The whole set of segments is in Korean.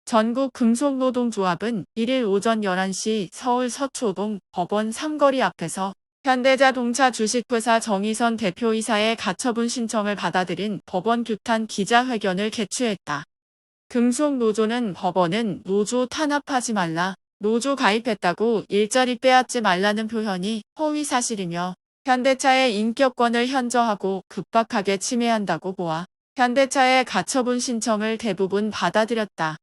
전국금속노동조합은 1일 오전 11시 서울 서초동 법원 삼거리 앞에서 현대자동차 주식회사 정의선 대표이사의 가처분 신청을 받아들인 법원 규탄 기자회견을 개최했다. 금속노조는 법원은 노조 탄압하지 말라, 노조 가입했다고 일자리 빼앗지 말라는 표현이 허위사실이며 현대차의 인격권을 현저하고 급박하게 침해한다고 보아 현대차의 가처분 신청을 대부분 받아들였다.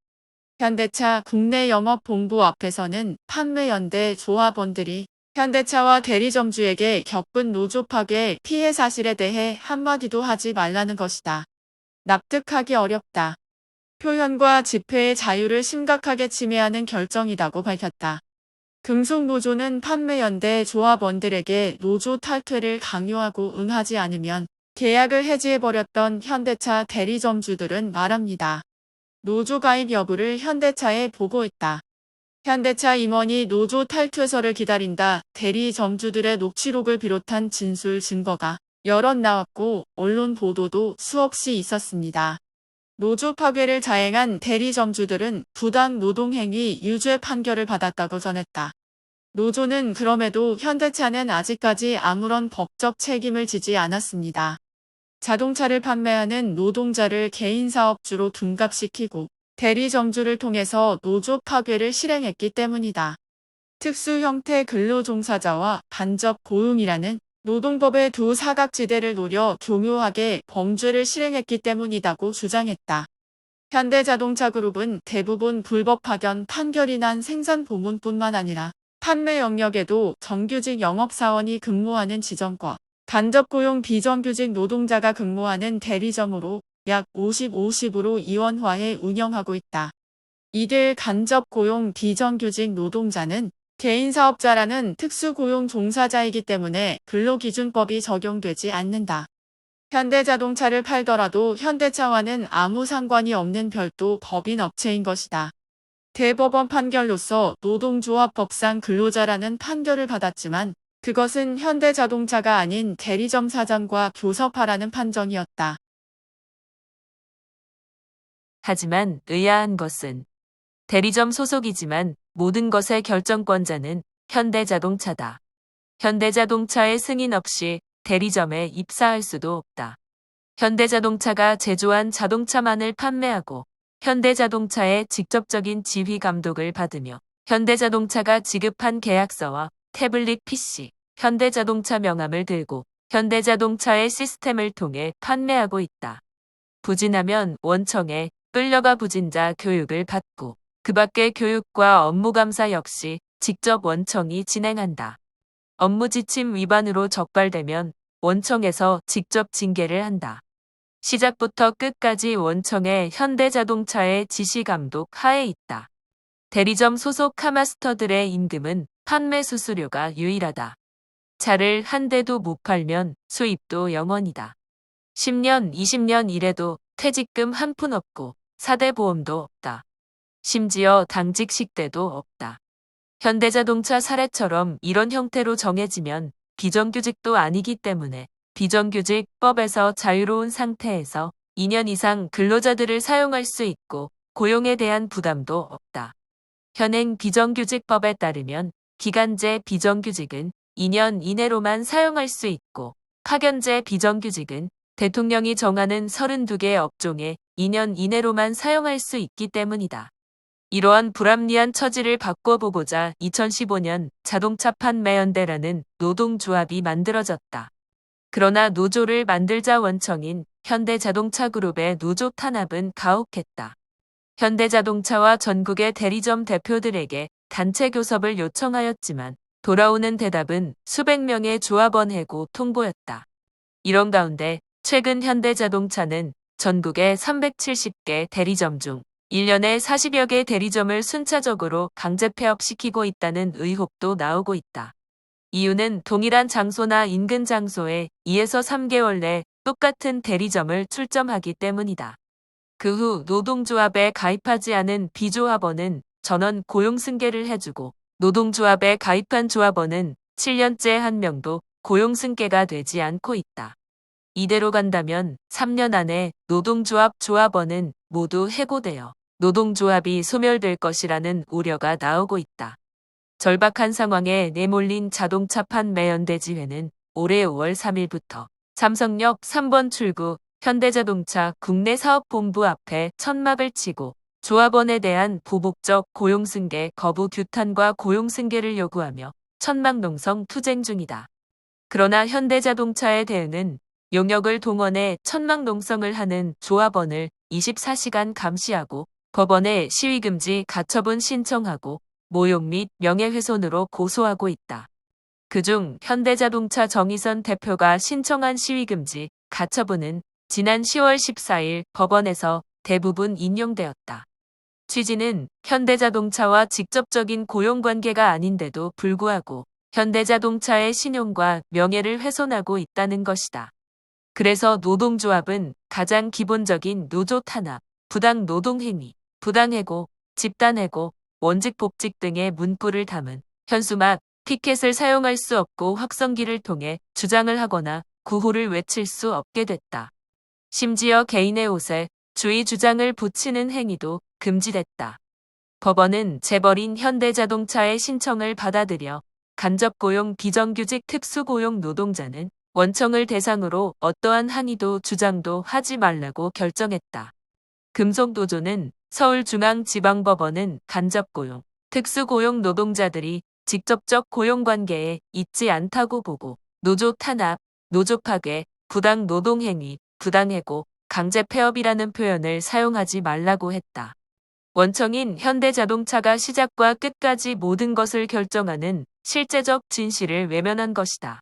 현대차 국내 영업본부 앞에서는 판매연대 조합원들이 현대차와 대리점주에게 겪은 노조 파괴 피해 사실에 대해 한마디도 하지 말라는 것이다. 납득하기 어렵다. 표현과 집회의 자유를 심각하게 침해하는 결정이라고 밝혔다. 금속노조는 판매연대 조합원들에게 노조 탈퇴를 강요하고 응하지 않으면 계약을 해지해버렸던 현대차 대리점주들은 말합니다. 노조 가입 여부를 현대차에 보고했다. 현대차 임원이 노조 탈퇴서를 기다린다. 대리점주들의 녹취록을 비롯한 진술 증거가 여럿 나왔고 언론 보도도 수없이 있었습니다. 노조 파괴를 자행한 대리점주들은 부당 노동행위 유죄 판결을 받았다고 전했다. 노조는 그럼에도 현대차는 아직까지 아무런 법적 책임을 지지 않았습니다. 자동차를 판매하는 노동자를 개인사업주로 둔갑시키고 대리점주를 통해서 노조 파괴를 실행했기 때문이다. 특수 형태 근로종사자와 간접 고용이라는 노동법의 두 사각지대를 노려 교묘하게 범죄를 실행했기 때문이라고 주장했다. 현대자동차그룹은 대부분 불법 파견 판결이 난 생산부문뿐만 아니라 판매 영역에도 정규직 영업사원이 근무하는 지점과 간접고용 비정규직 노동자가 근무하는 대리점으로 약 50-50으로 이원화해 운영하고 있다. 이들 간접고용 비정규직 노동자는 개인사업자라는 특수고용 종사자이기 때문에 근로기준법이 적용되지 않는다. 현대자동차를 팔더라도 현대차와는 아무 상관이 없는 별도 법인 업체인 것이다. 대법원 판결로서 노동조합법상 근로자라는 판결을 받았지만 그것은 현대자동차가 아닌 대리점 사장과 교섭하라는 판정이었다. 하지만 의아한 것은 대리점 소속이지만 모든 것의 결정권자는 현대자동차다. 현대자동차의 승인 없이 대리점에 입사할 수도 없다. 현대자동차가 제조한 자동차만을 판매하고 현대자동차의 직접적인 지휘 감독을 받으며 현대자동차가 지급한 계약서와 태블릿 PC, 현대자동차 명함을 들고 현대자동차의 시스템을 통해 판매하고 있다. 부진하면 원청에 끌려가 부진자 교육을 받고 그 밖의 교육과 업무감사 역시 직접 원청이 진행한다. 업무 지침 위반으로 적발되면 원청에서 직접 징계를 한다. 시작부터 끝까지 원청의 현대자동차의 지시감독 하에 있다. 대리점 소속 카마스터들의 임금은 판매 수수료가 유일하다. 차를 한 대도 못 팔면 수입도 0원이다. 10년, 20년 일해도 퇴직금 한 푼 없고 4대 보험도 없다. 심지어 당직 식대도 없다. 현대자동차 사례처럼 이런 형태로 정해지면 비정규직도 아니기 때문에 비정규직법에서 자유로운 상태에서 2년 이상 근로자들을 사용할 수 있고 고용에 대한 부담도 없다. 현행 비정규직법에 따르면 기간제 비정규직은 2년 이내로만 사용할 수 있고 파견제 비정규직은 대통령이 정하는 32개 업종에 2년 이내로만 사용할 수 있기 때문이다. 이러한 불합리한 처지를 바꿔보고자 2015년 자동차 판매연대라는 노동조합이 만들어졌다. 그러나 노조를 만들자 원청인 현대자동차그룹의 노조 탄압은 가혹했다. 현대자동차와 전국의 대리점 대표들에게 단체 교섭을 요청하였지만 돌아오는 대답은 수백 명의 조합원 해고 통보였다. 이런 가운데 최근 현대자동차는 전국의 370개 대리점 중 1년에 40여 개 대리점을 순차적으로 강제 폐업시키고 있다는 의혹도 나오고 있다. 이유는 동일한 장소나 인근 장소에 2에서 3개월 내 똑같은 대리점을 출점하기 때문이다. 그 후 노동조합에 가입하지 않은 비조합원은 전원 고용승계를 해주고 노동조합에 가입한 조합원은 7년째 한 명도 고용승계가 되지 않고 있다. 이대로 간다면 3년 안에 노동조합 조합원은 모두 해고되어 노동조합이 소멸될 것이라는 우려가 나오고 있다. 절박한 상황에 내몰린 자동차 판매 연대지회는 올해 5월 3일부터 삼성역 3번 출구 현대자동차 국내사업본부 앞에 천막을 치고 조합원에 대한 보복적 고용승계 거부 규탄과 고용승계를 요구하며 천막 농성 투쟁 중이다. 그러나 현대자동차의 대응은 용역을 동원해 천막 농성을 하는 조합원을 24시간 감시하고 법원에 시위금지 가처분 신청하고 모욕 및 명예훼손으로 고소하고 있다. 그중 현대자동차 정의선 대표가 신청한 시위금지 가처분은 지난 10월 14일 법원에서 대부분 인용되었다. 취지는 현대자동차와 직접적인 고용관계가 아닌데도 불구하고 현대자동차의 신용과 명예를 훼손하고 있다는 것이다. 그래서 노동조합은 가장 기본적인 노조 탄압, 부당 노동행위, 부당해고, 집단해고, 원직복직 등의 문구를 담은 현수막, 피켓을 사용할 수 없고 확성기를 통해 주장을 하거나 구호를 외칠 수 없게 됐다. 심지어 개인의 옷에 주의 주장을 붙이는 행위도 금지됐다. 법원은 재벌인 현대자동차의 신청을 받아들여 간접고용 비정규직 특수고용 노동자는 원청을 대상으로 어떠한 항의도 주장도 하지 말라고 결정했다. 금속노조는 서울중앙지방법원은 간접고용, 특수고용 노동자들이 직접적 고용관계에 있지 않다고 보고 노조 탄압, 노조 파괴, 부당 노동행위, 부당해고, 강제 폐업이라는 표현을 사용하지 말라고 했다. 원청인 현대자동차가 시작과 끝까지 모든 것을 결정하는 실제적 진실을 외면한 것이다.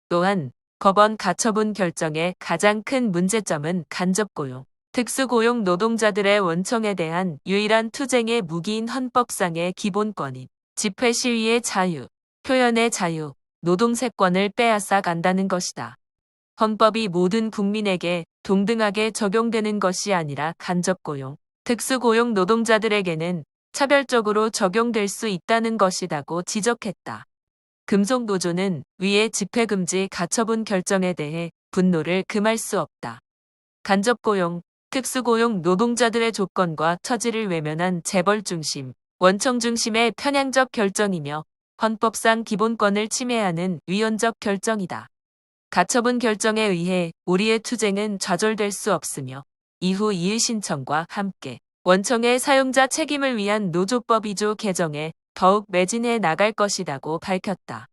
또한 법원 가처분 결정의 가장 큰 문제점은 간접고용, 특수고용 노동자들의 원청에 대한 유일한 투쟁의 무기인 헌법상의 기본권인 집회 시위의 자유, 표현의 자유, 노동세권을 빼앗아 간다는 것이다. 헌법이 모든 국민에게 동등하게 적용되는 것이 아니라 간접고용, 특수고용 노동자들에게는 차별적으로 적용될 수 있다는 것이라고 지적했다. 금속노조는 위의 집회금지 가처분 결정에 대해 분노를 금할 수 없다. 간접고용, 특수고용 노동자들의 조건과 처지를 외면한 재벌 중심, 원청 중심의 편향적 결정이며 헌법상 기본권을 침해하는 위헌적 결정이다. 가처분 결정에 의해 우리의 투쟁은 좌절될 수 없으며 이후 이의 신청과 함께 원청의 사용자 책임을 위한 노조법 2조 개정에 더욱 매진해 나갈 것이라고 밝혔다.